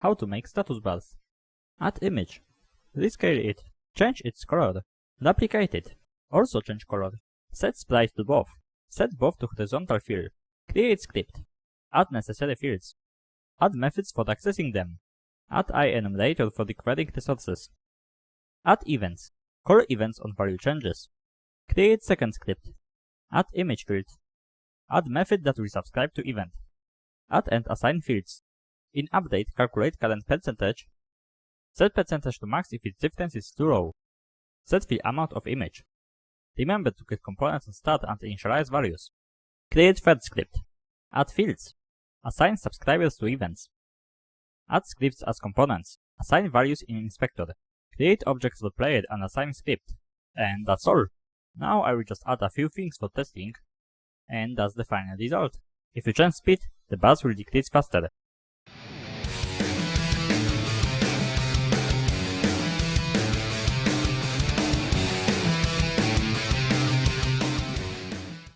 How to make status bars. Add image. Rescale it. Change its color. Duplicate it. Also change color. Set sprites to both. Set both to horizontal fill. Create script. Add necessary fields. Add methods for accessing them. Add IEnumerator for declaring resources. Add events. Call events on value changes. Create second script. Add image field. Add method that will subscribe to event. Add and assign fields. In update, calculate current percentage. Set percentage to max if its difference is too low. Set fill amount of image. Remember to get components on start and initialize values. Create third script. Add fields. Assign subscribers to events. Add scripts as components. Assign values in inspector. Create objects for player and assign script. And that's all. Now I will just add a few things for testing. And that's the final result. If you change speed, the bars will decrease faster.